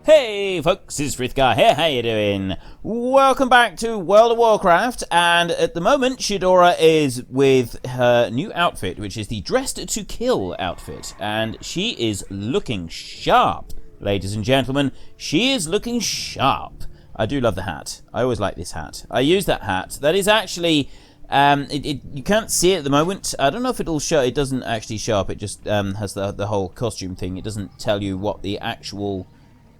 Hey folks, it's Frithgar here, how you doing? Welcome back to World of Warcraft, and at the moment Shadora is with her new outfit, which is the Dressed to Kill outfit, and she is looking sharp, ladies and gentlemen. She is looking sharp. I do love the hat. I always like this hat. I use that hat. That is actually... you can't see it at the moment. I don't know if it'll show. It doesn't actually show up. It just has the whole costume thing. It doesn't tell you what the actual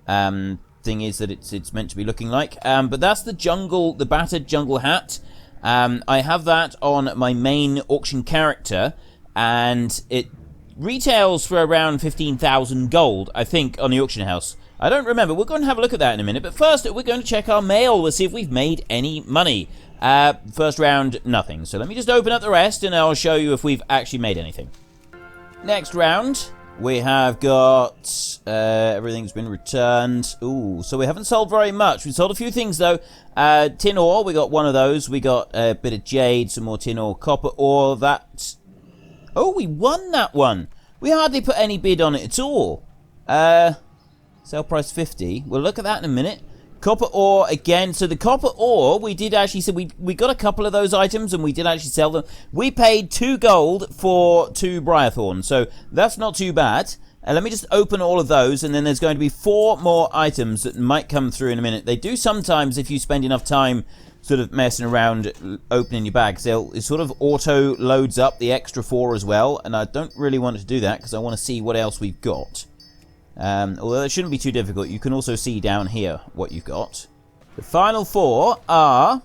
thing is that it's meant to be looking like. But that's the battered jungle hat. I have that on my main auction character, and it retails for around 15,000 gold, I think, on the auction house. I don't remember. We're going to have a look at that in a minute. But first, we're going to check our mail. We'll see if we've made any money. First round, nothing. So let me just open up the rest, and I'll show you if we've actually made anything. Next round, we have got... everything's been returned. Ooh, so we haven't sold very much. We sold a few things, though. Tin ore, we got one of those. We got a bit of jade, some more tin ore, copper ore. That... Oh, we won that one. We hardly put any bid on it at all. Sale price 50. We'll look at that in a minute. Copper ore again. So the copper ore, we did actually... So we got a couple of those items, and we did actually sell them. We paid 2 gold for 2 Briarthorn. So that's not too bad. Let me just open all of those, and then there's going to be 4 more items that might come through in a minute. They do sometimes, if you spend enough time sort of messing around opening your bags, it sort of auto loads up the extra 4 as well, and I don't really want to do that because I want to see what else we've got. Although it shouldn't be too difficult. You can also see down here what you've got. The final 4 are...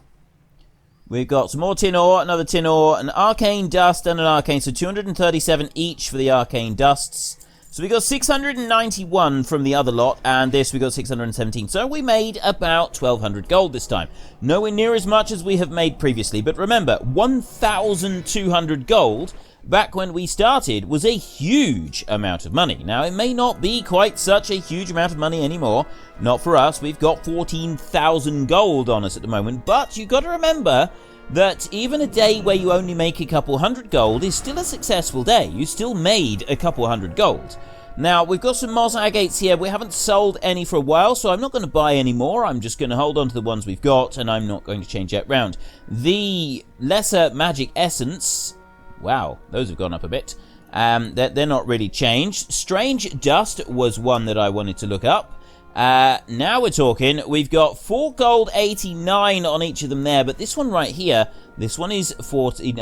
We've got some more tin ore, another tin ore, an arcane dust, and an arcane. So 237 each for the arcane dusts. So we got 691 from the other lot, and this we got 617. So we made about 1,200 gold this time. Nowhere near as much as we have made previously. But remember, 1,200 gold... back when we started was a huge amount of money. Now, it may not be quite such a huge amount of money anymore. Not for us. We've got 14,000 gold on us at the moment. But you've got to remember that even a day where you only make a couple hundred gold is still a successful day. You still made a couple hundred gold. Now, we've got some moss agates here. We haven't sold any for a while, so I'm not going to buy any more. I'm just going to hold on to the ones we've got, and I'm not going to change that round. The lesser magic essence... Wow, those have gone up a bit. They're not really changed. Strange Dust was one that I wanted to look up. Now we're talking. We've got 4 gold 89 on each of them there, but this one right here, this one is 50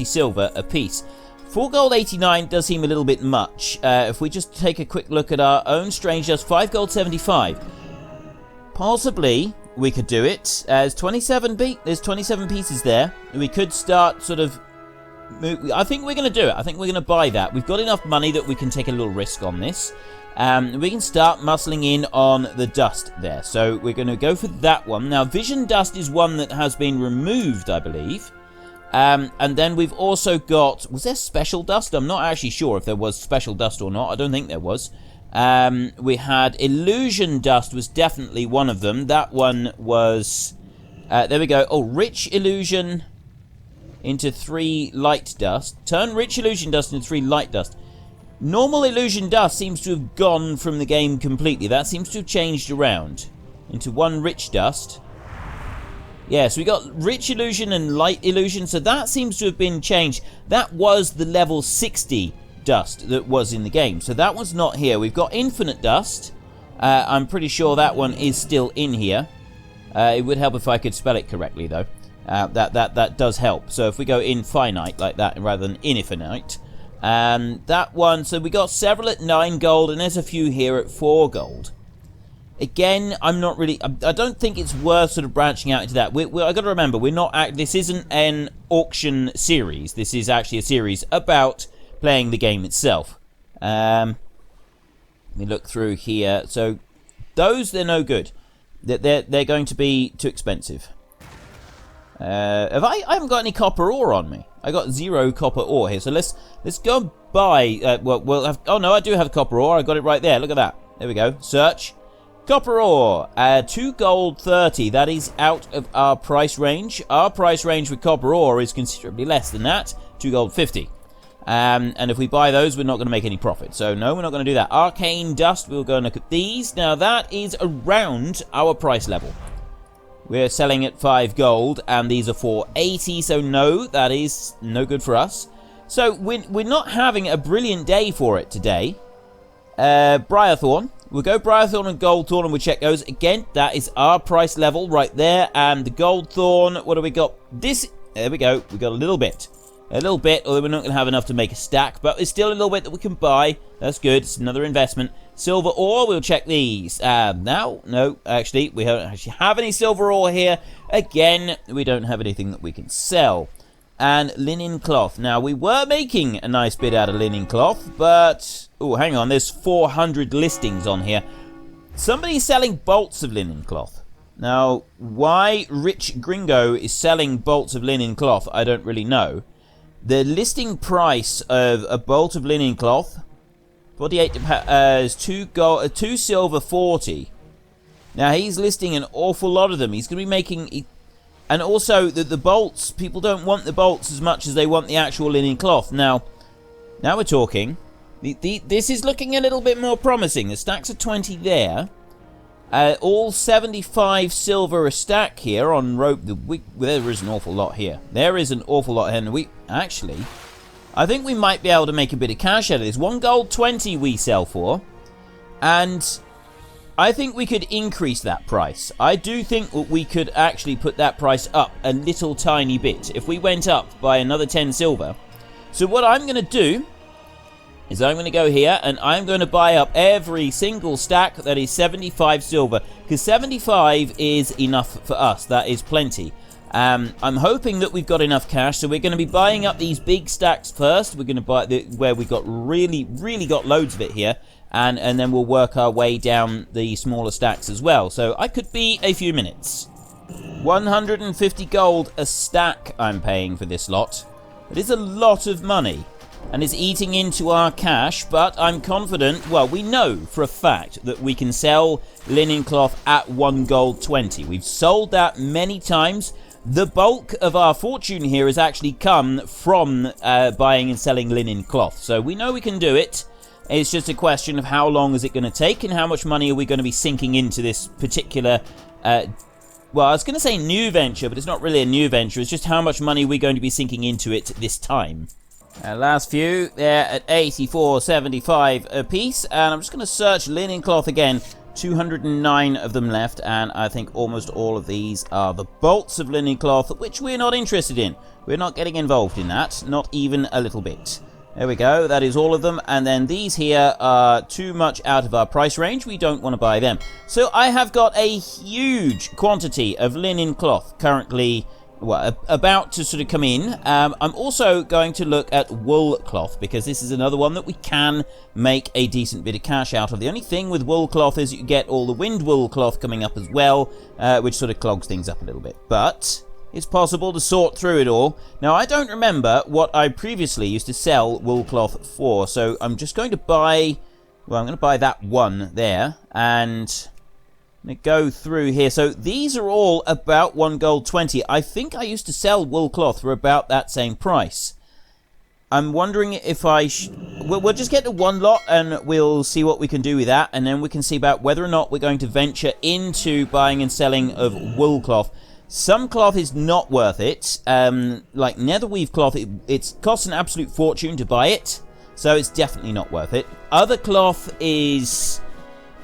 silver a piece. 4 gold 89 does seem a little bit much. If we just take a quick look at our own Strange Dust, 5 gold 75. Possibly we could do it. There's 27 pieces there. We could start sort of... I think we're going to do it. I think we're going to buy that. We've got enough money that we can take a little risk on this. We can start muscling in on the dust there. So we're going to go for that one. Now, Vision Dust is one that has been removed, I believe. And then we've also got... Was there Special Dust? I'm not actually sure if there was Special Dust or not. I don't think there was. We had Illusion Dust was definitely one of them. That one was... there we go. Oh, Rich Illusion... into 3 light dust. Turn Rich Illusion Dust into 3 light dust. Normal Illusion Dust seems to have gone from the game completely. That seems to have changed around into 1 Rich Dust. Yeah, so we got Rich Illusion and Light Illusion, so that seems to have been changed. That was the level 60 dust that was in the game, so that one's not here. We've got Infinite Dust. I'm pretty sure that one is still in here. It would help if I could spell it correctly, though. That does help. So if we go infinite like that rather than infinite, that one. So we got several at 9 gold, and there's a few here at 4 gold. Again, I'm not really... I don't think it's worth sort of branching out into that. I got to remember, we're not... This isn't an auction series. This is actually a series about playing the game itself. Let me look through here. So those, they're no good. They're going to be too expensive. I haven't got any copper ore on me. I got 0 copper ore here. So let's go buy... oh no, I do have copper ore. I got it right there. Look at that. There we go. Search. Copper ore, 2 gold 30. That is out of our price range. Our price range with copper ore is considerably less than that. 2 gold 50. And if we buy those, we're not going to make any profit. So no, we're not going to do that. Arcane dust, we'll go and look at these. Now that is around our price level. We're selling at 5 gold, and these are 480, so no, that is no good for us. So we're not having a brilliant day for it today. Briarthorn. We'll go Briarthorn and Goldthorn, and we'll check those. Again, that is our price level right there. And the Goldthorn, what do we got? There we go. We got a little bit. A little bit, although we're not going to have enough to make a stack. But it's still a little bit that we can buy. That's good. It's another investment. Silver ore, we'll check these. Now, no, actually, we don't actually have any silver ore here. Again, we don't have anything that we can sell. And linen cloth. Now, we were making a nice bit out of linen cloth, but... Oh, hang on, there's 400 listings on here. Somebody's selling bolts of linen cloth. Now, why Rich Gringo is selling bolts of linen cloth, I don't really know. The listing price of a bolt of linen cloth, 48 is 2 silver 40. Now, he's listing an awful lot of them. He's going to be making... And also, the bolts, people don't want the bolts as much as they want the actual linen cloth. Now we're talking. This is looking a little bit more promising. The stacks are 20 there. All 75 silver a stack here on rope. There is an awful lot here. There is an awful lot here. And actually, I think we might be able to make a bit of cash out of this. 1 gold 20 we sell for. And I think we could increase that price. I do think we could actually put that price up a little tiny bit if we went up by another 10 silver. So what I'm going to do is I'm going to go here and I'm going to buy up every single stack that is 75 silver, because 75 is enough for us. That is plenty. I'm hoping that we've got enough cash, so we're going to be buying up these big stacks first. We're going to buy where we got really got loads of it here. And then we'll work our way down the smaller stacks as well. So I could be a few minutes. 150 gold a stack I'm paying for this lot. It is a lot of money. And it's eating into our cash, but I'm confident, well, we know for a fact that we can sell linen cloth at 1 gold 20. We've sold that many times. The bulk of our fortune here has actually come from buying and selling linen cloth. So we know we can do it. It's just a question of how long is it going to take and how much money are we going to be sinking into this particular, well, I was going to say new venture, but it's not really a new venture. It's just how much money we're going to be sinking into it this time. Last few, they're at 84.75 a piece, and I'm just going to search linen cloth again. 209 of them left, and I think almost all of these are the bolts of linen cloth, which we're not interested in. We're not getting involved in that, not even a little bit. There we go, that is all of them, and then these here are too much out of our price range. We don't want to buy them. So I have got a huge quantity of linen cloth currently, well, about to sort of come in. I'm also going to look at wool cloth, because this is another one that we can make a decent bit of cash out of. The only thing with wool cloth is you get all the wind wool cloth coming up as well, which sort of clogs things up a little bit. But it's possible to sort through it all. Now, I don't remember what I previously used to sell wool cloth for, so I'm just going to buy, well, I'm going to buy that one there, and I'm going to go through here. So these are all about 1 gold 20. I think I used to sell wool cloth for about that same price. I'm wondering if we'll just get to one lot and we'll see what we can do with that, and then we can see about whether or not we're going to venture into buying and selling of wool cloth. Some cloth is not worth it. Like netherweave cloth, it costs an absolute fortune to buy it, so it's definitely not worth it. Other cloth is,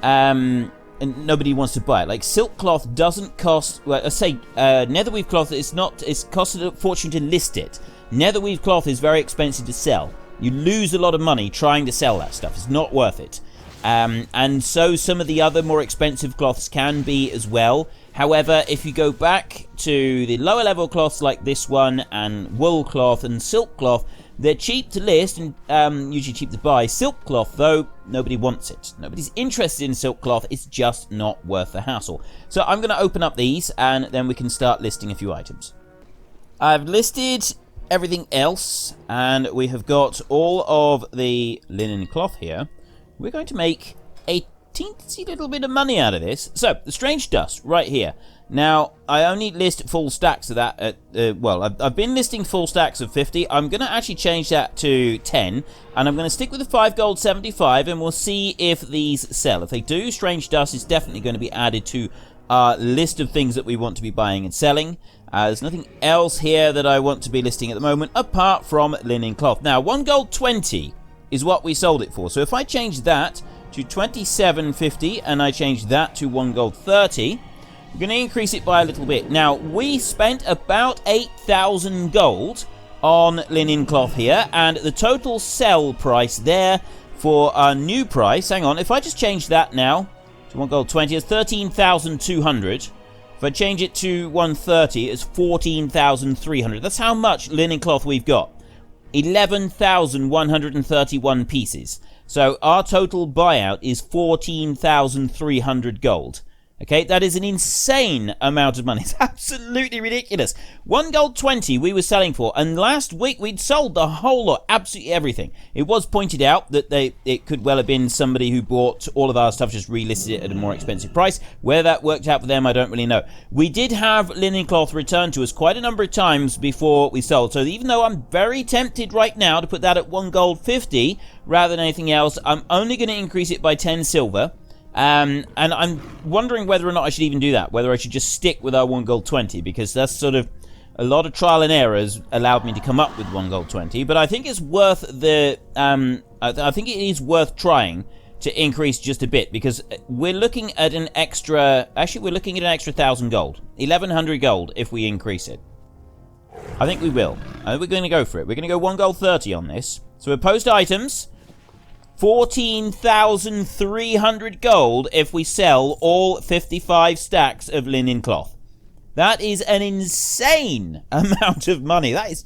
and nobody wants to buy it. Like silk cloth doesn't cost. Well, I say netherweave cloth is not. It's costed a fortune to list it. Netherweave cloth is very expensive to sell. You lose a lot of money trying to sell that stuff. It's not worth it. And so some of the other more expensive cloths can be as well. However, if you go back to the lower level cloths like this one and wool cloth and silk cloth, they're cheap to list and usually cheap to buy. Silk cloth, though, nobody wants it. Nobody's interested in silk cloth. It's just not worth the hassle. So I'm going to open up these and then we can start listing a few items. I've listed everything else and we have got all of the linen cloth here. We're going to make a teensy little bit of money out of this. So, the strange dust, right here. Now, I only list full stacks of that at, well, I've been listing full stacks of 50. I'm going to actually change that to 10, and I'm going to stick with the 5 gold 75, and we'll see if these sell. If they do, strange dust is definitely going to be added to our list of things that we want to be buying and selling. There's nothing else here that I want to be listing at the moment, apart from linen cloth. Now, 1 gold 20 is what we sold it for. So if I change that to 27.50, and I change that to 1 gold 30, I'm going to increase it by a little bit. Now, we spent about 8,000 gold on linen cloth here, and the total sell price there for our new price, hang on, if I just change that now to 1 gold 20, it's 13,200. If I change it to 130, it's 14,300. That's how much linen cloth we've got. 11,131 pieces. So our total buyout is 14,300 gold. Okay, that is an insane amount of money. It's absolutely ridiculous. 1 gold 20 we were selling for, and last week we'd sold the whole lot, absolutely everything. It was pointed out that it could well have been somebody who bought all of our stuff, just relisted it at a more expensive price. Where that worked out for them, I don't really know. We did have linen cloth returned to us quite a number of times before we sold, so even though I'm very tempted right now to put that at 1 gold 50 rather than anything else, I'm only going to increase it by 10 silver. And I'm wondering whether or not I should even do that, whether I should just stick with our 1 gold 20, because that's sort of a lot of trial and errors allowed me to come up with 1 gold 20, but I think it's worth the, I think it is worth trying to increase just a bit, because we're looking at an extra, actually we're looking at an extra 1,000 gold, 1,100 gold if we increase it. I think we will. I think we're going to go for it. We're going to go 1 gold 30 on this. So we're post items. 14,300 gold if we sell all 55 stacks of linen cloth. That is an insane amount of money. That is,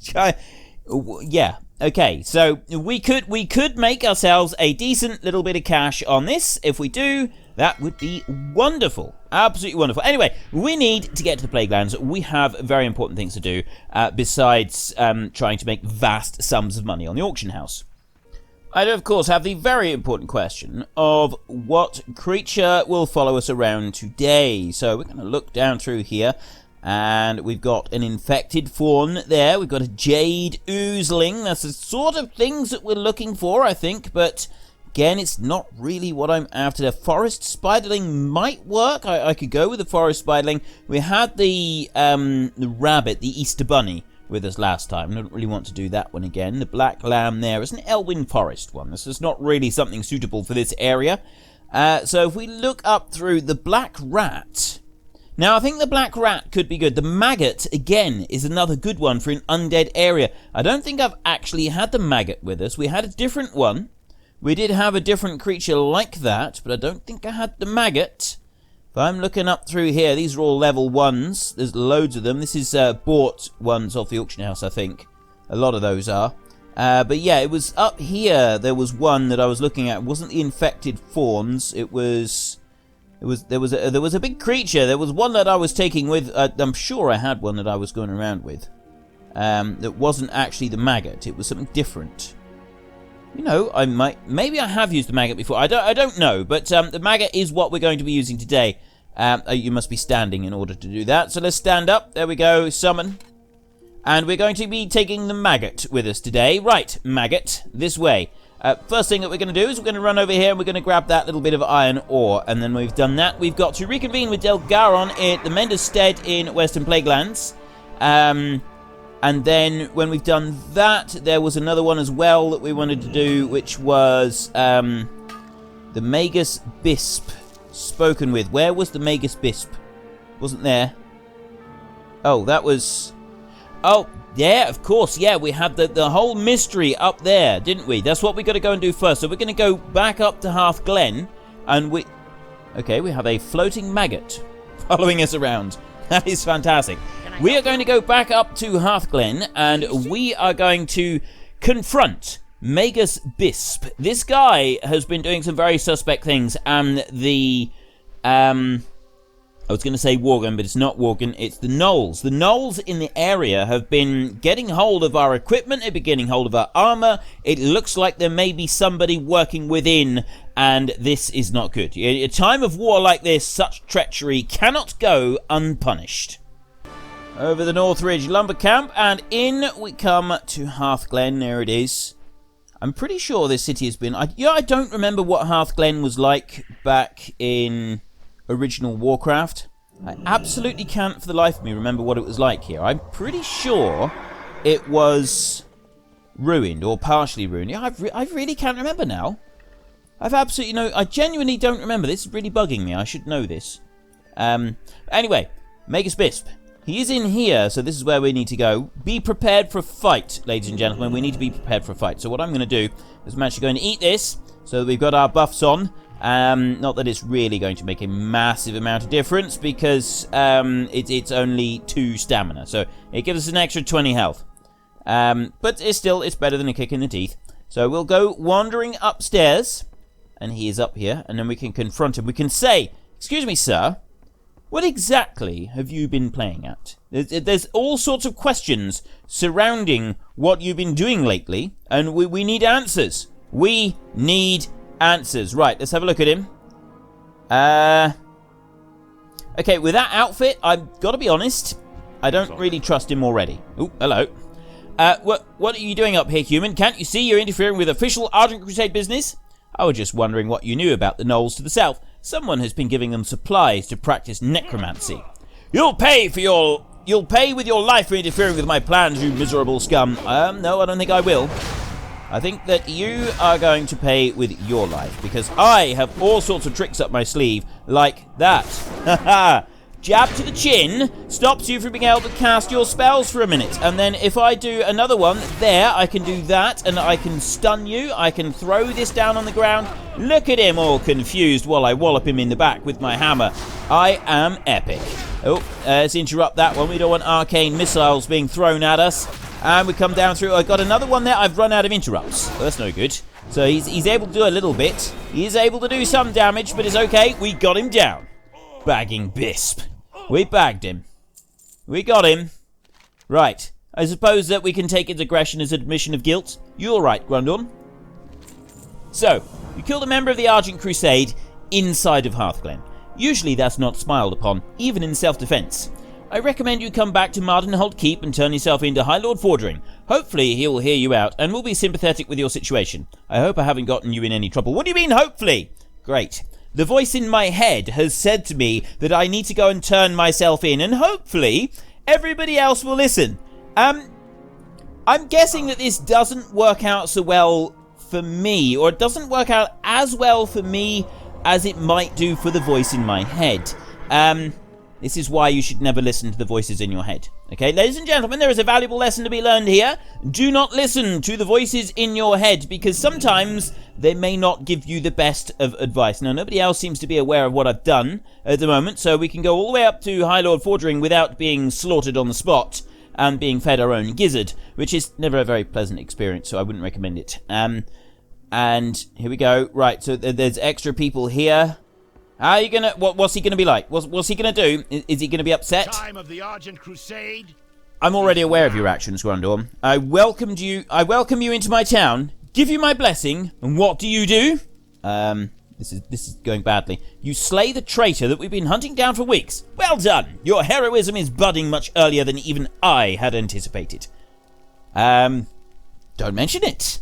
yeah. Okay, so we could make ourselves a decent little bit of cash on this. If we do, that would be wonderful. Absolutely wonderful. Anyway, we need to get to the Plaguelands. We have very important things to do besides trying to make vast sums of money on the auction house. I do, of course, have the very important question of what creature will follow us around today. So we're going to look down through here, and we've got an infected fawn there. We've got a jade oozling. That's the sort of things that we're looking for, I think, but again, it's not really what I'm after. The forest spiderling might work. I could go with the forest spiderling. We had the rabbit, the Easter bunny, with us last time. I don't really want to do that one again. The black lamb there is an Elwyn Forest one. This is not really something suitable for this area. So if we look up through the black rat, now I think the black rat could be good. The maggot, again, is another good one for an undead area. I don't think I've actually had the maggot with us. We had a different one. We did have a different creature like that, but I don't think I had the maggot. If I'm looking up through here, these are all level 1s. There's loads of them. This is bought ones off the auction house, I think. A lot of those are. But yeah, it was up here. There was one that I was looking at. It wasn't the infected fawns. There was a big creature. There was one that I was taking with. I'm sure I had one that I was going around with. That wasn't actually the maggot. It was something different. You know, maybe I have used the maggot before. I don't know, but the maggot is what we're going to be using today. You must be standing in order to do that. So let's stand up. There we go. Summon. And we're going to be taking the maggot with us today. Right, maggot, this way. First thing that we're going to do is we're going to run over here and we're going to grab that little bit of iron ore. And then we've done that, we've got to reconvene with Delgaron at the Mender's Stead in Western Plaguelands. And then when we've done that, there was another one as well that we wanted to do, which was the Magus Bisp spoken with. Where was the Magus Bisp? Wasn't there? Oh, that was... Oh, yeah, of course. Yeah, we had the whole mystery up there, didn't we? That's what we got to go and do first. So we're going to go back up to Hearth Glen, and we... Okay, we have a floating maggot following us around. That is fantastic. We are going to go back up to Hearth Glen, and we are going to confront Magus Bisp. This guy has been doing some very suspect things, and the... I was going to say Worgen, but it's not Worgen, it's the gnolls. The gnolls in the area have been getting hold of our equipment, they've been getting hold of our armor. It looks like there may be somebody working within and this is not good. In a time of war like this, such treachery cannot go unpunished. Over the North Ridge lumber camp, and in we come to Hearthglen. There it is. I'm pretty sure this city has been... I don't remember what Hearthglen was like back in original Warcraft. I absolutely can't for the life of me remember what it was like here. I'm pretty sure it was ruined or partially ruined. Yeah, I really can't remember now. I've absolutely no... I genuinely don't remember. This is really bugging me. I should know this. Anyway, Magus Bisp. He is in here, so this is where we need to go. Be prepared for a fight, ladies and gentlemen. We need to be prepared for a fight. So what I'm going to do is I'm actually going to eat this so that we've got our buffs on. Not that it's really going to make a massive amount of difference because it's only 2 stamina. So it gives us an extra 20 health. But it's better than a kick in the teeth. So we'll go wandering upstairs. And he is up here. And then we can confront him. We can say, "Excuse me, sir. What exactly have you been playing at?" There's all sorts of questions surrounding what you've been doing lately, and we need answers. We need answers. Right, let's have a look at him. Okay, with that outfit, I've got to be honest, I don't really trust him already. Oh, hello. What are you doing up here, human? Can't you see you're interfering with official Argent Crusade business? I was just wondering what you knew about the gnolls to the south. Someone has been giving them supplies to practice necromancy. You'll pay with your life for interfering with my plans, you miserable scum. No, I don't think I will. I think that you are going to pay with your life, because I have all sorts of tricks up my sleeve, like that. Haha. Jab to the chin stops you from being able to cast your spells for a minute. And then if I do another one, there, I can do that, and I can stun you. I can throw this down on the ground. Look at him all confused while I wallop him in the back with my hammer. I am epic. Oh, let's interrupt that one. We don't want arcane missiles being thrown at us. And we come down through. I got another one there. I've run out of interrupts. Well, that's no good. So he's able to do a little bit. He is able to do some damage, but it's okay. We got him down. Bagging Bisp. We bagged him. We got him. Right. I suppose that we can take his aggression as admission of guilt. You're right, Grundorn. So, you killed a member of the Argent Crusade inside of Hearthglen. Usually that's not smiled upon, even in self-defense. I recommend you come back to Mardenhold Keep and turn yourself into High Lord Fordring. Hopefully he will hear you out and will be sympathetic with your situation. I hope I haven't gotten you in any trouble. What do you mean, hopefully? Great. The voice in my head has said to me that I need to go and turn myself in, and hopefully everybody else will listen. I'm guessing that this doesn't work out so well for me, or it doesn't work out as well for me as it might do for the voice in my head. This is why you should never listen to the voices in your head. Okay, ladies and gentlemen, there is a valuable lesson to be learned here. Do not listen to the voices in your head, because sometimes they may not give you the best of advice. Now, nobody else seems to be aware of what I've done at the moment, so we can go all the way up to High Lord Fordring without being slaughtered on the spot and being fed our own gizzard, which is never a very pleasant experience, so I wouldn't recommend it. And here we go. Right, so there's extra people here. How are you gonna... What's he gonna be like? What's he gonna do? Is he gonna be upset? Time of the Argent Crusade. I'm already aware of your actions, Grundorn. I welcome you into my town, give you my blessing, and what do you do? This is going badly. You slay the traitor that we've been hunting down for weeks. Well done! Your heroism is budding much earlier than even I had anticipated. Don't mention it.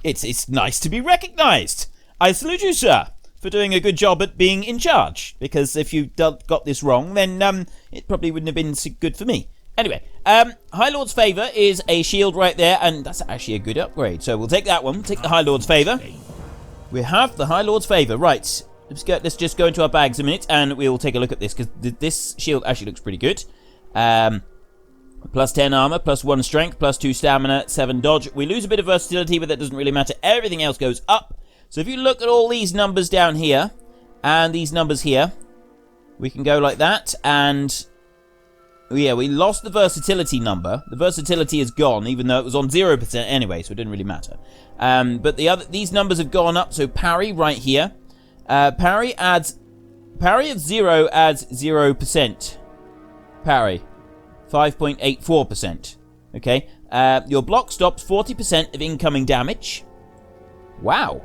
It's nice to be recognized. I salute you, sir, for doing a good job at being in charge, because if you got this wrong, then it probably wouldn't have been so good for me. Anyway, High Lord's Favour is a shield right there, and that's actually a good upgrade, so we'll take that one. We'll take the High Lord's Favour. We have the High Lord's Favour. Right, let's just go into our bags a minute, and we'll take a look at this, because this shield actually looks pretty good. Plus 10 armor, plus 1 strength, plus 2 stamina, 7 dodge. We lose a bit of versatility, but that doesn't really matter. Everything else goes up. So if you look at all these numbers down here, and these numbers here, we can go like that, and... yeah, we lost the versatility number. The versatility is gone, even though it was on 0% anyway, so it didn't really matter. But these numbers have gone up, so parry right here. Parry of 0 adds 0%. Parry. 5.84%. Okay? Your block stops 40% of incoming damage. Wow.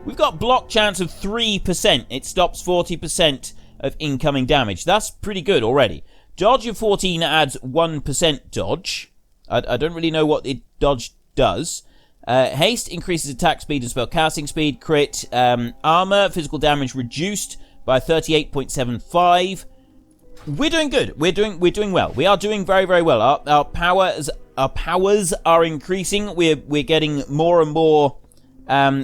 We've got block chance of 3%. It stops 40% of incoming damage. That's pretty good already. Dodge of 14 adds 1% dodge. I don't really know what the dodge does. Haste increases attack speed and spell casting speed. Crit. Armor, physical damage reduced by 38.75. We're doing good. We're doing well. We are doing very, very well. Our powers are increasing. We're getting more and more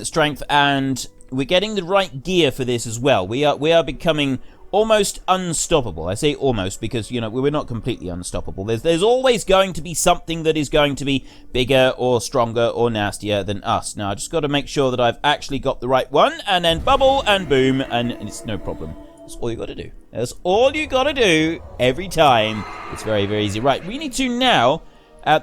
strength, and we're getting the right gear for this as well. We are becoming almost unstoppable. I say almost because, you know, we're not completely unstoppable. There's always going to be something that is going to be bigger or stronger or nastier than us. Now, I just got to make sure that I've actually got the right one, and then bubble and boom, and it's no problem. That's all you got to do. That's all you got to do every time. It's very, very easy. Right, we need to now...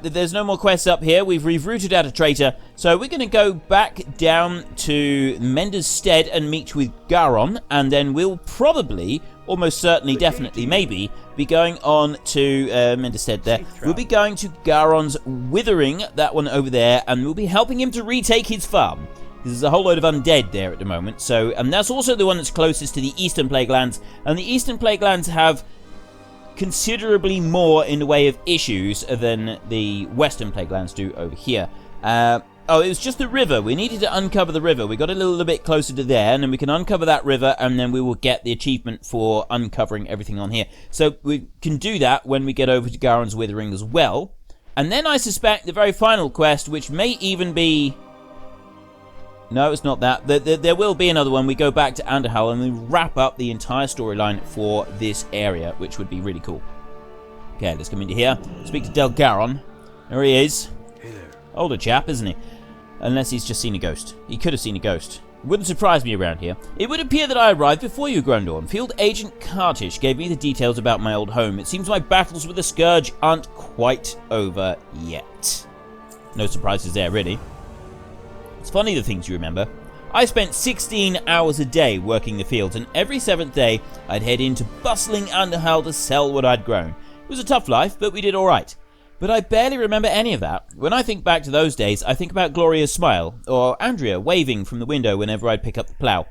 there's no more quests up here. We've rerouted out a traitor. So we're going to go back down to Mender's Stead and meet with Garon. And then we'll probably, almost certainly, definitely, maybe, be going on to Mender's Stead there. We'll be going to Garon's Withering, that one over there. And we'll be helping him to retake his farm. There's a whole load of undead there at the moment. So, and that's also the one that's closest to the Eastern Plaguelands. And the Eastern Plaguelands have considerably more in the way of issues than the Western Plaguelands do over here. Oh, it was just the river. We needed to uncover the river. We got a little bit closer to there, and then we can uncover that river, and then we will get the achievement for uncovering everything on here. So we can do that when we get over to Garon's Withering as well. And then I suspect the very final quest, which may even be... No, it's not that. There will be another one. We go back to Underhal and we wrap up the entire storyline for this area, which would be really cool. Okay, let's come into here. Speak to Del Garon. There he is. Hey there. Older chap, isn't he? Unless he's just seen a ghost. He could have seen a ghost. Wouldn't surprise me around here. It would appear that I arrived before you, Grundorn. Field Agent Kartish gave me the details about my old home. It seems my battles with the Scourge aren't quite over yet. No surprises there, really. It's funny the things you remember. I spent 16 hours a day working the fields, and every 7th day I'd head into bustling Underhal to sell what I'd grown. It was a tough life, but we did alright. But I barely remember any of that. When I think back to those days, I think about Gloria's smile, or Andrea waving from the window whenever I'd pick up the plough.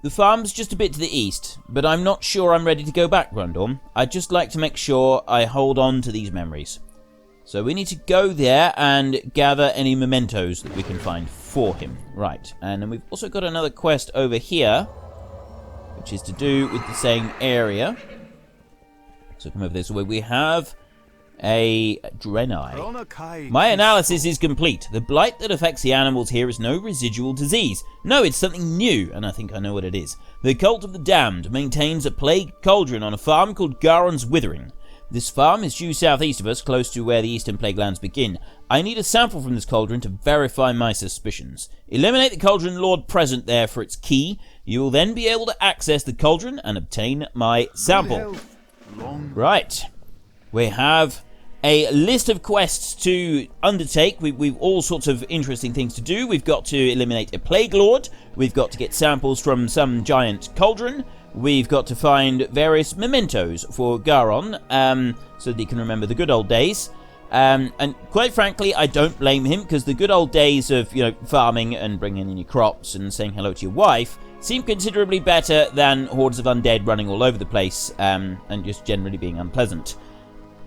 The farm's just a bit to the east, but I'm not sure I'm ready to go back, Grundorn. I'd just like to make sure I hold on to these memories. So we need to go there and gather any mementos that we can find for him. Right, and then we've also got another quest over here, which is to do with the same area. So come over this way. We have a Draenei. My analysis is complete. The blight that affects the animals here is no residual disease. No, it's something new, and I think I know what it is. The Cult of the Damned maintains a plague cauldron on a farm called Garon's Withering. This farm is due southeast of us, close to where the Eastern Plaguelands begin. I need a sample from this cauldron to verify my suspicions. Eliminate the cauldron lord present there for its key. You will then be able to access the cauldron and obtain my sample. Right. We have a list of quests to undertake. We've all sorts of interesting things to do. We've got to eliminate a plague lord. We've got to get samples from some giant cauldron. We've got to find various mementos for Garon, so that he can remember the good old days. And quite frankly, I don't blame him, because the good old days of, you know, farming and bringing in your crops and saying hello to your wife seem considerably better than hordes of undead running all over the place, and just generally being unpleasant.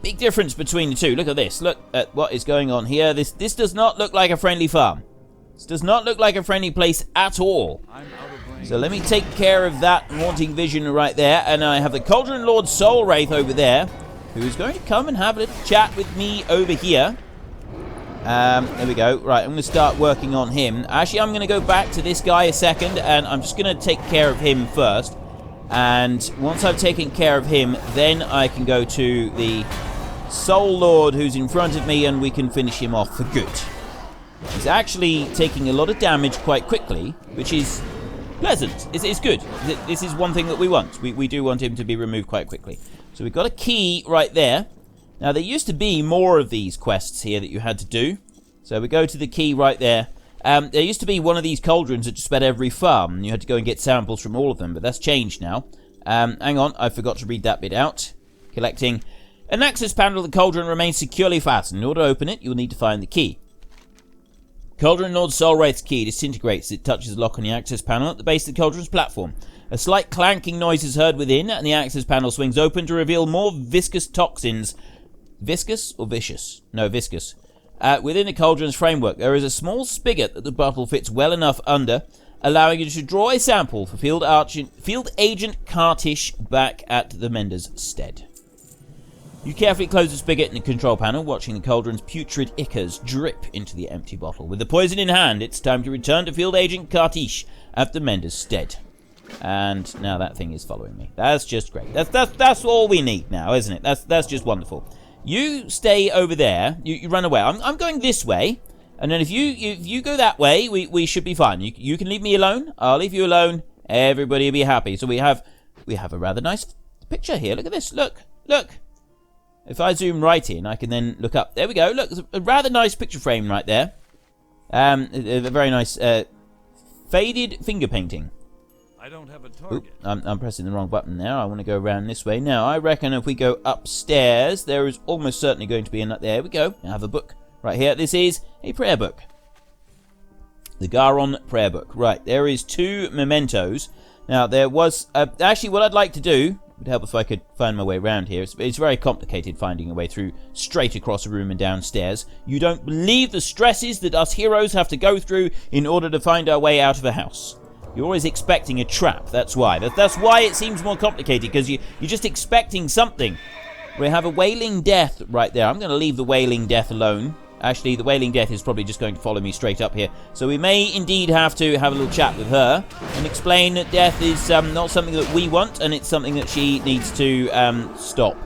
Big difference between the two. Look at this. Look at what is going on here. This does not look like a friendly farm. This does not look like a friendly place at all. So let me take care of that haunting vision right there. And I have the Cauldron Lord Soul Wraith over there, who is going to come and have a little chat with me over here. There we go. Right, I'm going to start working on him. Actually, I'm going to go back to this guy a second, and I'm just going to take care of him first. And once I've taken care of him, then I can go to the Soul Lord who's in front of me, and we can finish him off for good. He's actually taking a lot of damage quite quickly, which is pleasant. It's good. This is one thing that we want. We do want him to be removed quite quickly. So we've got a key right there. Now, there used to be more of these quests here that you had to do. So we go to the key right there. There used to be one of these cauldrons at just about every farm, and you had to go and get samples from all of them, but that's changed now. Hang on, I forgot to read that bit out. Collecting. An access panel of the cauldron remains securely fastened. In order to open it, you'll need to find the key. Cauldron Lord Soulwraith's key disintegrates as it touches the lock on the access panel at the base of the Cauldron's platform. A slight clanking noise is heard within, and the access panel swings open to reveal more viscous toxins. Viscous or vicious? No, viscous. Within the Cauldron's framework, there is a small spigot that the bottle fits well enough under, allowing you to draw a sample for Field Agent Cartish back at the Mender's stead. You carefully close the spigot in the control panel, watching the Cauldron's putrid ichors drip into the empty bottle. With the poison in hand, it's time to return to Field Agent Cartish at the Mender's stead. And now that thing is following me. That's just great. That's all we need now, isn't it? That's just wonderful. You stay over there. You run away. I'm going this way, and then if you go that way, we should be fine. You can leave me alone. I'll leave you alone. Everybody will be happy. So we have a rather nice picture here. Look at this. Look. If I zoom right in, I can then look up. There we go. Look, there's a rather nice picture frame right there. A very nice faded finger painting. I don't have a target. Oop, I'm pressing the wrong button now. I want to go around this way. Now, I reckon if we go upstairs, there is almost certainly going to be a... There we go. I have a book right here. This is a prayer book. The Garon prayer book. Right, there is 2 mementos. Now, there was... actually, what I'd like to do... It would help if I could find my way around here. It's very complicated finding a way through straight across a room and downstairs. You don't believe the stresses that us heroes have to go through in order to find our way out of a house. You're always expecting a trap, that's why. That's why it seems more complicated, because you're just expecting something. We have a Wailing Death right there. I'm going to leave the Wailing Death alone. Actually, the Wailing Death is probably just going to follow me straight up here. So we may indeed have to have a little chat with her and explain that death is not something that we want, and it's something that she needs to stop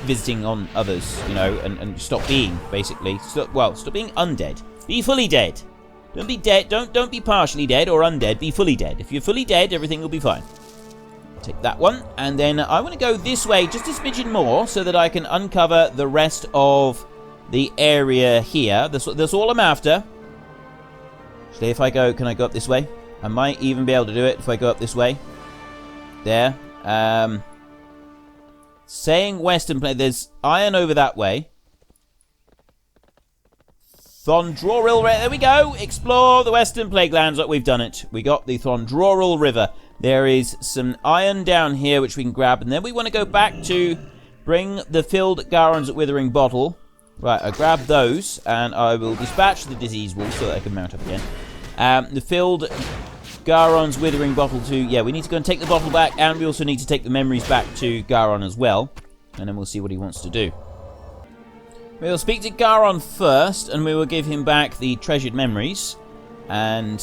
visiting on others, you know, and stop being, basically. Stop being undead. Be fully dead. Don't be dead. Don't be partially dead or undead. Be fully dead. If you're fully dead, everything will be fine. Take that one, and then I want to go this way just a smidgen more so that I can uncover the rest of the area here. That's all I'm after. Actually, if I go, can I go up this way? I might even be able to do it if I go up this way. There. Saying Western Plague, there's iron over that way. Thondroril, there we go. Explore the Western Plaguelands. Like, we've done it. We got the Thondroril River. There is some iron down here which we can grab, and then we want to go back to bring the filled Garon's Withering Bottle. Right, I grab those, and I will dispatch the Disease Wolf so that I can mount up again. The filled Garon's Withering Bottle to... Yeah, we need to go and take the bottle back, and we also need to take the memories back to Garon as well. And then we'll see what he wants to do. We'll speak to Garon first, and we will give him back the treasured memories. And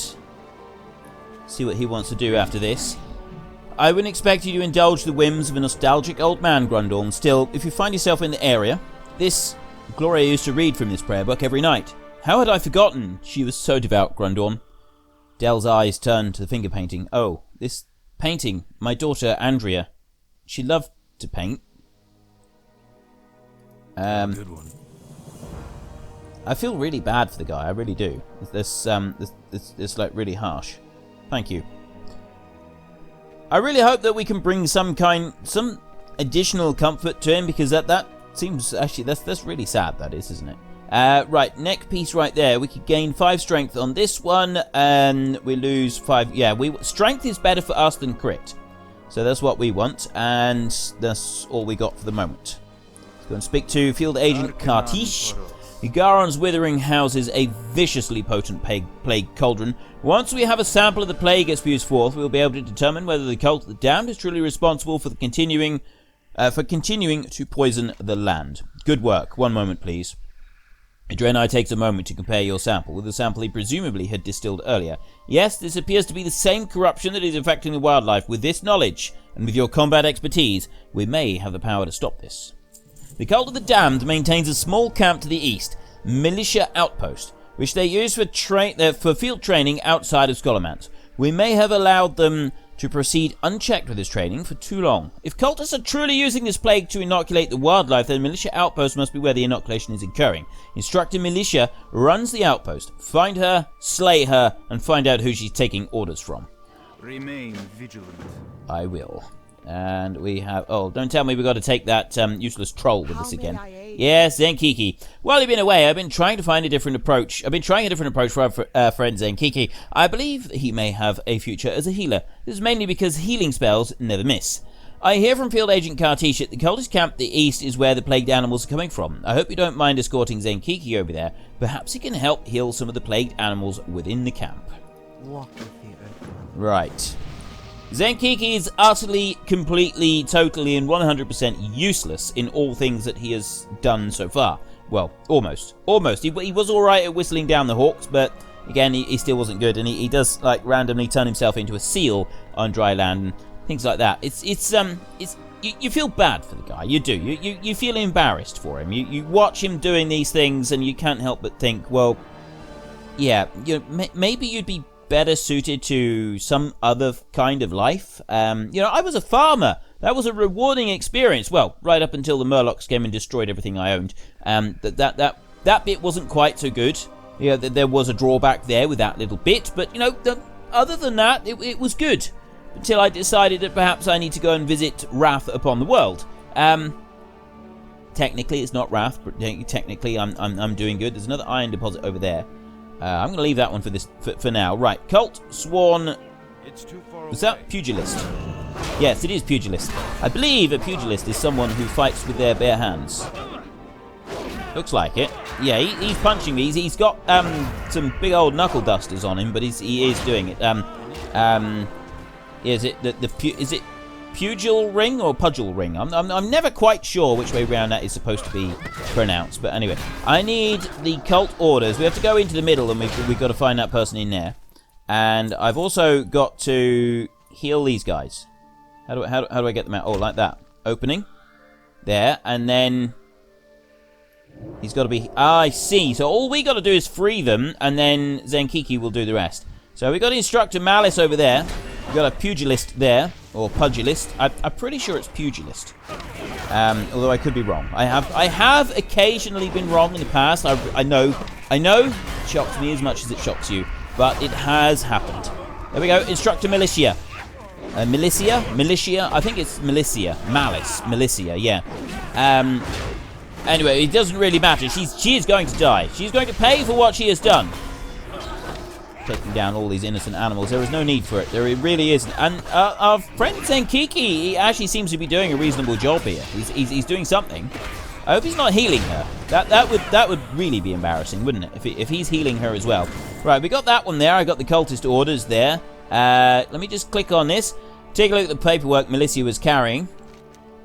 see what he wants to do after this. I wouldn't expect you to indulge the whims of a nostalgic old man, Grundorn. Still, if you find yourself in the area... Gloria used to read from this prayer book every night. How had I forgotten? She was so devout, Grundorn. Dell's eyes turned to the finger painting. Oh, this painting. My daughter, Andrea. She loved to paint. Good one. I feel really bad for the guy. I really do. This like really harsh. Thank you. I really hope that we can bring some additional comfort to him, because that seems, actually, that's really sad, that is, isn't it? Right, neck piece right there. We could gain 5 strength on this one, and we lose 5. Yeah, strength is better for us than crit. So that's what we want, and that's all we got for the moment. Let's go and speak to Field Agent Cartish. Garon's Withering houses a viciously potent plague cauldron. Once we have a sample of the plague it spews forth, we will be able to determine whether the cult of the damned is truly responsible for continuing to poison the land. Good work. One moment, please. Adrenai takes a moment to compare your sample with the sample he presumably had distilled earlier. Yes, this appears to be the same corruption that is affecting the wildlife. With this knowledge, and with your combat expertise, we may have the power to stop this. The Cult of the Damned maintains a small camp to the east, militia outpost, which they use for field training outside of Scholomance. We may have allowed them to proceed unchecked with this training for too long. If cultists are truly using this plague to inoculate the wildlife, then militia outpost must be where the inoculation is occurring. Instructor Militia runs the outpost. Find her, slay her, and find out who she's taking orders from. Remain vigilant. I will. And we have... Oh, don't tell me we've got to take that useless troll with us again. How may I Yes, Zenkiki. While you've been away, I've been trying to find a different approach. I've been trying a different approach for our friend Zenkiki. I believe he may have a future as a healer. This is mainly because healing spells never miss. I hear from Field Agent Kartish at the coldest camp to the east is where the plagued animals are coming from. I hope you don't mind escorting Zenkiki over there. Perhaps he can help heal some of the plagued animals within the camp. Walk with the earth. Right. Zenkiki is utterly, completely, totally, and 100% useless in all things that he has done so far. Well, almost. Almost. He was alright at whistling down the hawks, but again, he still wasn't good, and he does, like, randomly turn himself into a seal on dry land and things like that. You feel bad for the guy. You do. You feel embarrassed for him. You watch him doing these things, and you can't help but think, well, yeah, maybe you'd be better suited to some other kind of life. I was a farmer. That was a rewarding experience. Well, right up until the murlocs came and destroyed everything I owned. That bit wasn't quite so good. There was a drawback there with that little bit, but other than that, it was good. Until I decided that perhaps I need to go and visit Wrath upon the world. Technically, it's not Wrath, but technically, I'm doing good. There's another iron deposit over there. I'm going to leave that one for now. Right, Cult, Sworn. It's too far Was away. that Pugilist? Yes, it is Pugilist. I believe a Pugilist is someone who fights with their bare hands. Looks like it. Yeah, he's punching me. He's got some big old knuckle dusters on him, but he is doing it. Is it is it Pugil ring or Pugil ring? I'm never quite sure which way round that is supposed to be pronounced. But anyway, I need the cult orders. We have to go into the middle, and we've got to find that person in there. And I've also got to heal these guys. How do I get them out? Oh, like that. Opening there, and then he's got to be. I see. So all we got to do is free them, and then Zenkiki will do the rest. So we got Instructor Malice over there. We've got a Pugilist there, or Pugilist. I'm pretty sure it's Pugilist. Although I could be wrong. I have occasionally been wrong in the past. I know. It shocks me as much as it shocks you, but it has happened. There we go. Instructor Militia. Militia. I think it's Militia. Militia. Yeah. Anyway, it doesn't really matter. She is going to die. She's going to pay for what she has done. Taking down all these innocent animals. There is no need for it. There really isn't. And our friend Zenkiki, he actually seems to be doing a reasonable job here. He's doing something. I hope he's not healing her. That would really be embarrassing, wouldn't it? If he's healing her as well. Right, we got that one there. I got the cultist orders there. Let me just click on this. Take a look at the paperwork Militia was carrying.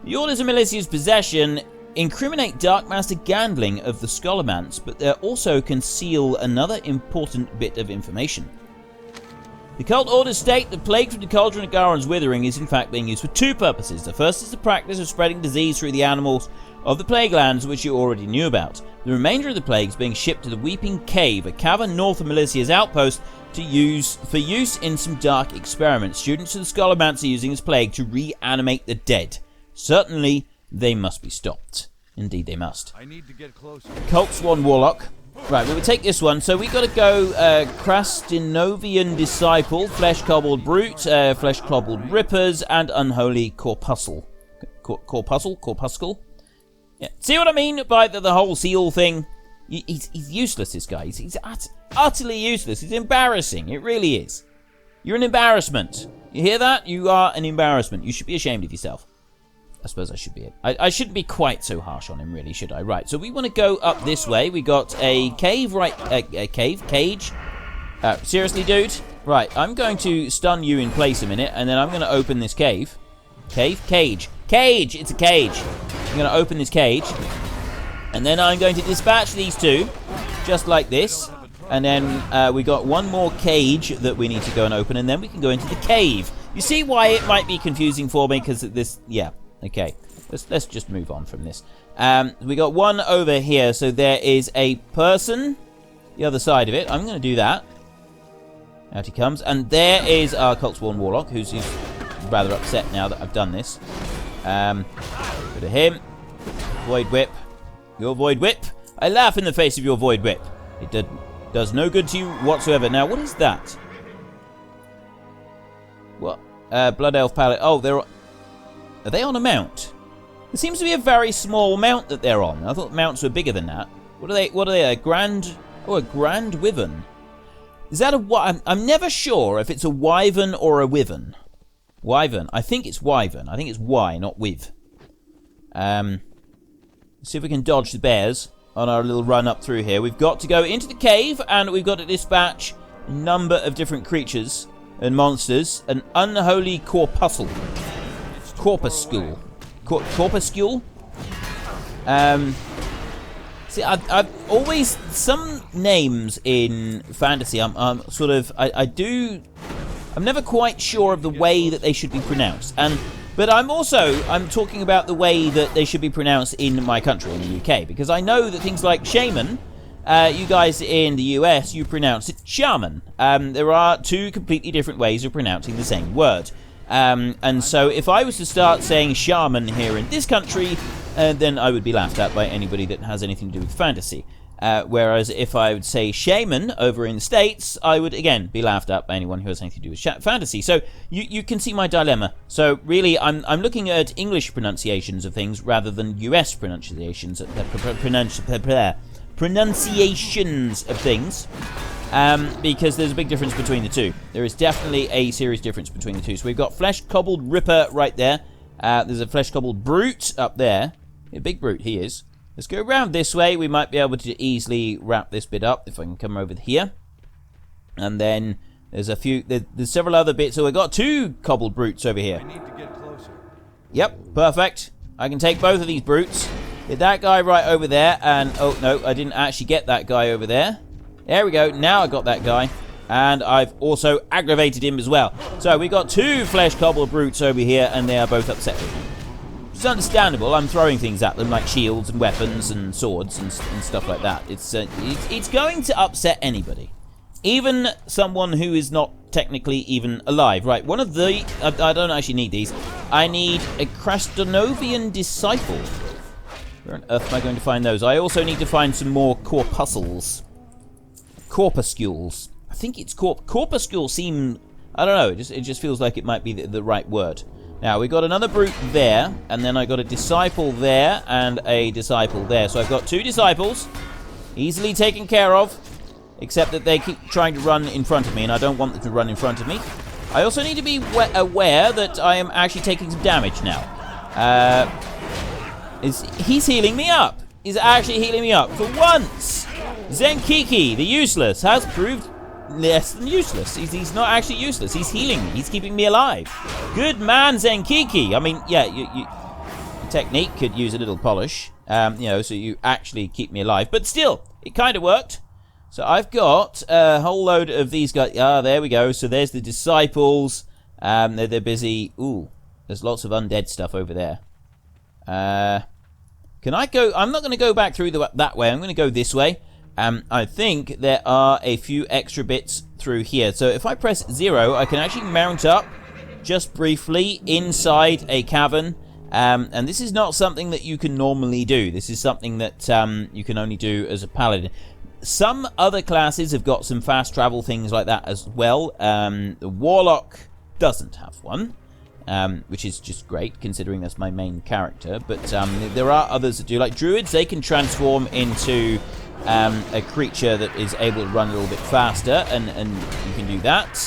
The orders of Militia's possession incriminate Dark Master Gandling of the Scholomance, but they also conceal another important bit of information. The cult orders state the plague from the Cauldron of Garon's withering is in fact being used for two purposes. The first is the practice of spreading disease through the animals of the Plaguelands, which you already knew about. The remainder of the plagues being shipped to the Weeping Cave, a cavern north of Militia's outpost, for use in some dark experiments. Students of the Scholomance are using this plague to reanimate the dead. Certainly, they must be stopped. Indeed, they must. I need to get closer. Cult Swan Warlock. Right, we will take this one. So we got to go Krastinovian Disciple, Flesh Cobbled Brute, Flesh Cobbled Rippers, and Unholy Corpuscle. Corpuscle? Yeah. See what I mean by the whole seal thing? He's useless, this guy. He's utterly useless. He's embarrassing. It really is. You're an embarrassment. You hear that? You are an embarrassment. You should be ashamed of yourself. I suppose I should be. I shouldn't be quite so harsh on him, really, should I? Right, so we want to go up this way. We got a cave, right? A cage. Seriously, dude? Right, I'm going to stun you in place a minute, and then I'm going to open this cave. Cage! It's a cage! I'm going to open this cage, and then I'm going to dispatch these two, just like this. And then we got one more cage that we need to go and open, and then we can go into the cave. You see why it might be confusing for me? Because this, yeah. Okay, let's just move on from this. We got one over here, so there is a person the other side of it. I'm going to do that. Out he comes, and there is our Cultsworn Warlock, who's rather upset now that I've done this. Go to him. Void Whip. Your Void Whip. I laugh in the face of your Void Whip. It does no good to you whatsoever. Now, what is that? What? Blood Elf Paladin. Oh, are they on a mount? There seems to be a very small mount that they're on. I thought mounts were bigger than that. What are they? What are they? A grand wyvern. Is that a? I'm never sure if it's a wyvern or a wyvern. Wyvern. I think it's wyvern. I think it's Y, not with. Let's see if we can dodge the bears on our little run up through here. We've got to go into the cave, and we've got to dispatch a number of different creatures and monsters. An unholy corpuscle. Corpuscule. Corpuscule? See, I've always... Some names in fantasy, I'm never quite sure of the way that they should be pronounced. But I'm talking about the way that they should be pronounced in my country, in the UK. Because I know that things like shaman, you guys in the US, you pronounce it shaman. There are two completely different ways of pronouncing the same word. And so if I was to start saying shaman here in this country, then I would be laughed at by anybody that has anything to do with fantasy. Whereas if I would say shaman over in the States, I would again be laughed at by anyone who has anything to do with fantasy. So you can see my dilemma. So really, I'm looking at English pronunciations of things rather than US pronunciations pronunciations of things. Because there's a big difference between the two. There is definitely a serious difference between the two. So we've got flesh-cobbled Ripper right there. There's a flesh-cobbled Brute up there. A big brute he is. Let's go around this way. We might be able to easily wrap this bit up if I can come over here. And then there's there's several other bits. So we've got two cobbled brutes over here. I need to get closer. Yep, perfect. I can take both of these brutes. Get that guy right over there. And, oh, no, I didn't actually get that guy over there. There we go. Now I got that guy. And I've also aggravated him as well. So we've got two flesh-cobbled brutes over here, and they are both upset with me. It's understandable. I'm throwing things at them like shields and weapons and swords and stuff like that. It's going to upset anybody, even someone who is not technically even alive. Right, one of the I don't actually need these. I need a Krastonovian disciple. Where on earth am I going to find those? I also need to find some more corpuscles, corpuscules. I think it's corpuscule. Seem, I don't know. It just feels like it might be the right word. Now, we got another brute there, and then I got a disciple there, and a disciple there. So I've got two disciples, easily taken care of, except that they keep trying to run in front of me, and I don't want them to run in front of me. I also need to be aware that I am actually taking some damage now. He's healing me up. He's actually healing me up. For once, Zenkiki, the useless, has proved less than useless. He's not actually useless. He's healing me. He's keeping me alive. Good man, Zenkiki. I mean, yeah, your technique could use a little polish, so you actually keep me alive. But still, it kind of worked. So I've got a whole load of these guys. Ah, there we go. So there's the disciples. They're busy. Ooh, there's lots of undead stuff over there. Can I go? I'm not going to go back through that way. I'm going to go this way. I think there are a few extra bits through here. So if I press 0, I can actually mount up just briefly inside a cavern. And this is not something that you can normally do. This is something that you can only do as a paladin. Some other classes have got some fast travel things like that as well. The warlock doesn't have one, which is just great considering that's my main character. But there are others that do. Like druids, they can transform into a creature that is able to run a little bit faster, and you can do that.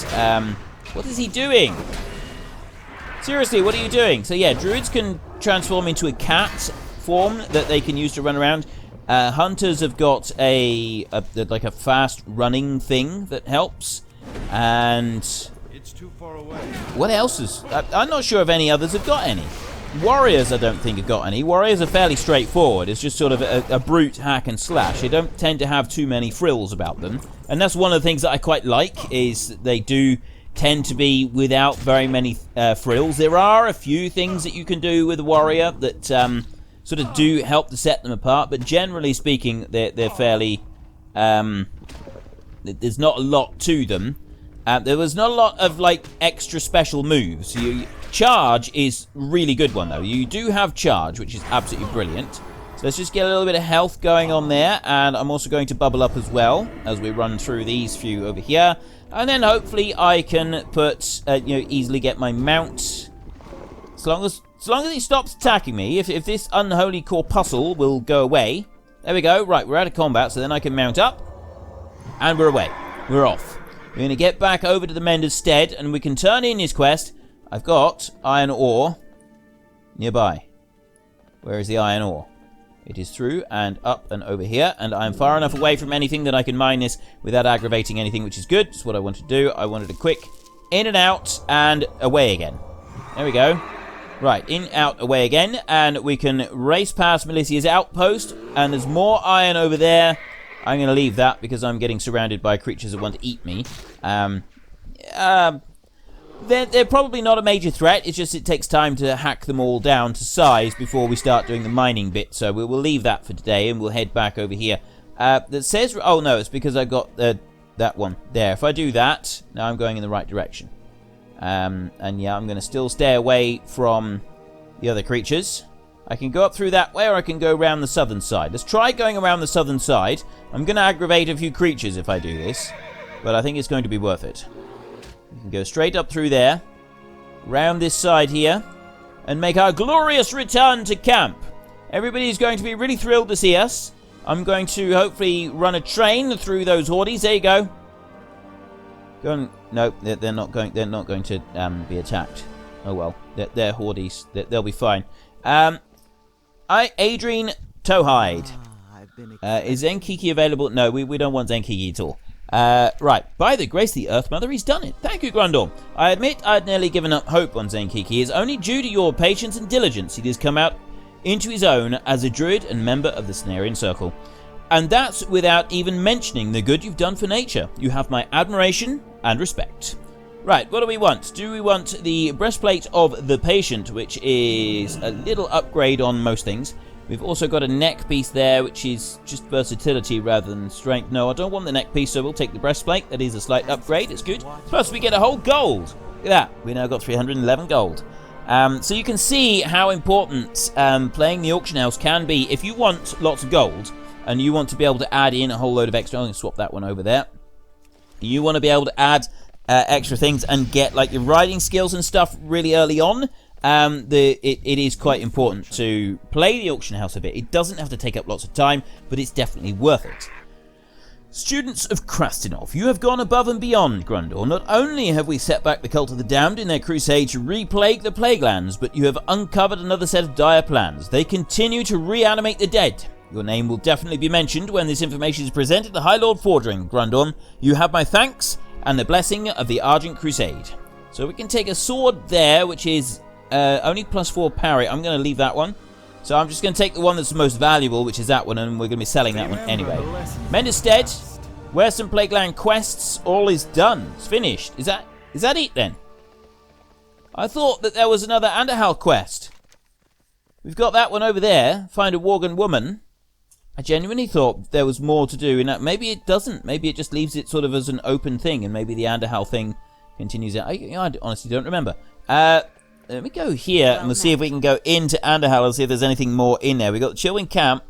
What is he doing? Seriously, what are you doing? So yeah, druids can transform into a cat form that they can use to run around. Hunters have got like a fast running thing that helps. And It's too far away. what else is... I'm not sure if any others have got any. Warriors, I don't think, have got any. Warriors are fairly straightforward. It's just sort of a brute hack and slash. They don't tend to have too many frills about them. And that's one of the things that I quite like, is they do tend to be without very many frills. There are a few things that you can do with a warrior that sort of do help to set them apart, but generally speaking, they're fairly... there's not a lot to them. There was not a lot of, like, extra special moves. Charge is a really good one, though. You do have charge, which is absolutely brilliant. So let's just get a little bit of health going on there, and I'm also going to bubble up as well as we run through these few over here. And then hopefully I can put, easily get my mount. As long as As long as he stops attacking me, if this unholy corpuscle will go away. There we go. Right, we're out of combat, so then I can mount up. And we're away. We're off. We're going to get back over to the Mender's Stead, and we can turn in his quest. I've got iron ore nearby. Where is the iron ore? It is through and up and over here, and I'm far enough away from anything that I can mine this without aggravating anything, which is good. That's what I want to do. I wanted a quick in and out and away again. There we go. Right, in, out, away again, and we can race past Melicia's outpost, and there's more iron over there. I'm going to leave that because I'm getting surrounded by creatures that want to eat me. They're probably not a major threat. It's just it takes time to hack them all down to size before we start doing the mining bit. So we'll leave that for today, and we'll head back over here. That says... Oh, no, it's because I got that one there. If I do that, now I'm going in the right direction. And yeah, I'm going to still stay away from the other creatures. I can go up through that way, or I can go around the southern side. Let's try going around the southern side. I'm going to aggravate a few creatures if I do this, but I think it's going to be worth it. We can go straight up through there, round this side here, and make our glorious return to camp. Everybody's going to be really thrilled to see us. I'm going to hopefully run a train through those hordes. There you go. No, they're not going to be attacked. Oh well, they're hordes. They'll be fine. Adrian Towhide. Is Zenkiki available? No, we don't want Zenkiki at all. Right. By the grace of the Earth Mother, he's done it. Thank you, Grundorn. I admit I'd nearly given up hope on Zenkiki. It's only due to your patience and diligence he has come out into his own as a druid and member of the Cenarian Circle. And that's without even mentioning the good you've done for nature. You have my admiration and respect. Right, what do we want? Do we want the breastplate of the patient, which is a little upgrade on most things. We've also got a neck piece there, which is just versatility rather than strength. No, I don't want the neck piece, so we'll take the breastplate. That is a slight upgrade. It's good. Plus, we get a whole gold. Look at that. We now got 311 gold. So you can see how important playing the auction house can be. If you want lots of gold, and you want to be able to add in a whole load of extra... I'm going to swap that one over there. You want to be able to add extra things and get like your riding skills and stuff really early on. It is quite important to play the auction house a bit. It doesn't have to take up lots of time, but it's definitely worth it. Students of Krastinov, you have gone above and beyond, Grundorn. Not only have we set back the Cult of the Damned in their crusade to re-plague the Plaguelands, but you have uncovered another set of dire plans. They continue to reanimate the dead. Your name will definitely be mentioned when this information is presented to High Lord Fordring. Grundorn, you have my thanks and the blessing of the Argent Crusade. So we can take a sword there, which is only +4 parry. I'm going to leave that one. So I'm just going to take the one that's the most valuable, which is that one, and we're going to be selling that one anyway. Mender's Stead, Western Plagueland quests, all is done. It's finished. Is that it then? I thought that there was another Underhal quest. We've got that one over there. Find a Worgen woman. I genuinely thought there was more to do in that. Maybe it doesn't. Maybe it just leaves it sort of as an open thing, and maybe the Underhal thing continues. I honestly don't remember. Let me go here, and we'll see if we can go into Underhal and see if there's anything more in there. We've got Chilwyn Camp,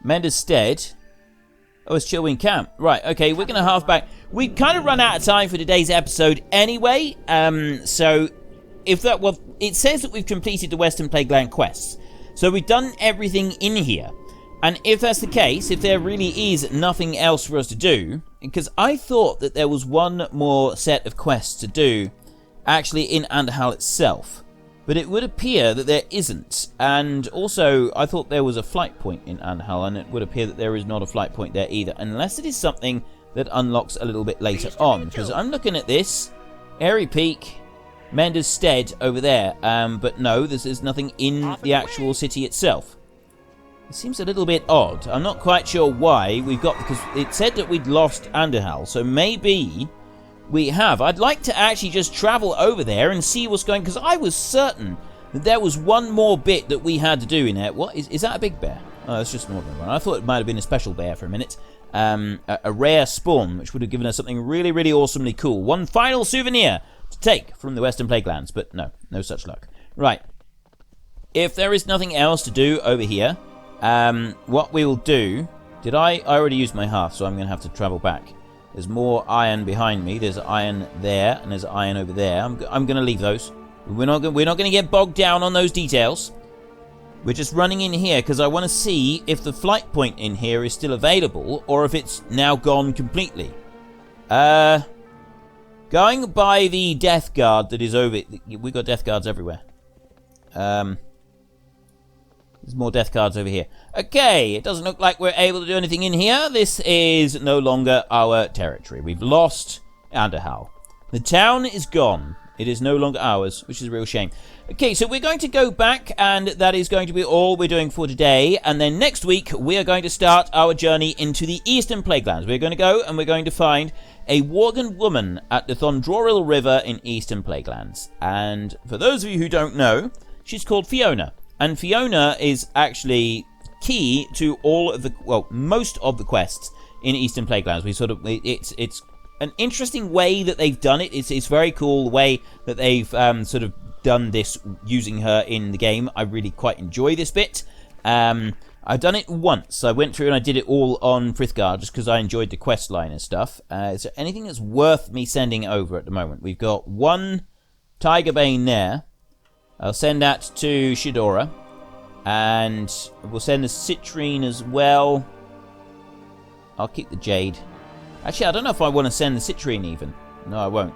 Mender's Stead. Oh, it's Chilwyn Camp. Right, okay, we're going to half back. We've kind of run out of time for today's episode anyway, so if that... Well, it says that we've completed the Western Plagueland quests, so we've done everything in here. And if that's the case, if there really is nothing else for us to do, because I thought that there was one more set of quests to do, actually in Underhal itself, but it would appear that there isn't. And also, I thought there was a flight point in Underhal, and it would appear that there is not a flight point there either, unless it is something that unlocks a little bit later on. Because I'm looking at this, Airy Peak, Mender's Stead over there, but no, there's nothing in the actual city itself. It seems a little bit odd. I'm not quite sure why we've got... Because it said that we'd lost Underhal, so maybe we have. I'd like to actually just travel over there and see what's going... Because I was certain that there was one more bit that we had to do in there. What? Is that a big bear? Oh, that's just an ordinary one. I thought it might have been a special bear for a minute. A rare spawn, which would have given us something really, really awesomely cool. One final souvenir to take from the Western Plaguelands. But no such luck. Right. If there is nothing else to do over here... what we will do... I already used my half, so I'm going to have to travel back. There's more iron behind me. There's iron there, and there's iron over there. I'm going to leave those. We're not going to get bogged down on those details. We're just running in here because I want to see if the flight point in here is still available or if it's now gone completely. Going by the death guard that is over... We've got death guards everywhere. There's more death guards over here. Okay, it doesn't look like we're able to do anything in here. This is no longer our territory. We've lost Underhal. The town is gone. It is no longer ours, which is a real shame. Okay, so we're going to go back, and that is going to be all we're doing for today. And then next week, we are going to start our journey into the Eastern Plaguelands. We're going to go, and we're going to find a Worgen woman at the Thondroril River in Eastern Plaguelands. And for those of you who don't know, she's called Fiona. And Fiona is actually key to all of the, well, most of the quests in Eastern Plaguelands. We sort of, it's an interesting way that they've done it. It's very cool the way that they've sort of done this using her in the game. I really quite enjoy this bit. I've done it once. I went through and I did it all on Frithgar just because I enjoyed the quest line and stuff. Is there anything that's worth me sending over at the moment? We've got one Tigerbane there. I'll send that to Shadora. And we'll send the Citrine as well. I'll keep the Jade. Actually, I don't know if I want to send the Citrine even. No, I won't.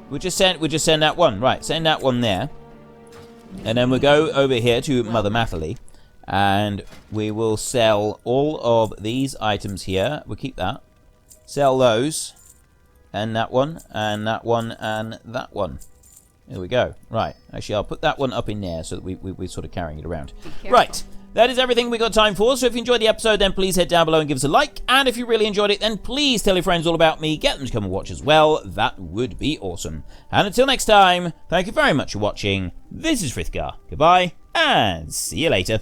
We'll just send that one. Right, send that one there. And then we'll go over here to Mother Matherly. And we will sell all of these items here. We'll keep that. Sell those. And that one. And that one. And that one. There we go. Right. Actually, I'll put that one up in there so that we're sort of carrying it around. Right. That is everything we got time for. So if you enjoyed the episode, then please head down below and give us a like. And if you really enjoyed it, then please tell your friends all about me. Get them to come and watch as well. That would be awesome. And until next time, thank you very much for watching. This is Frithgar. Goodbye, and see you later.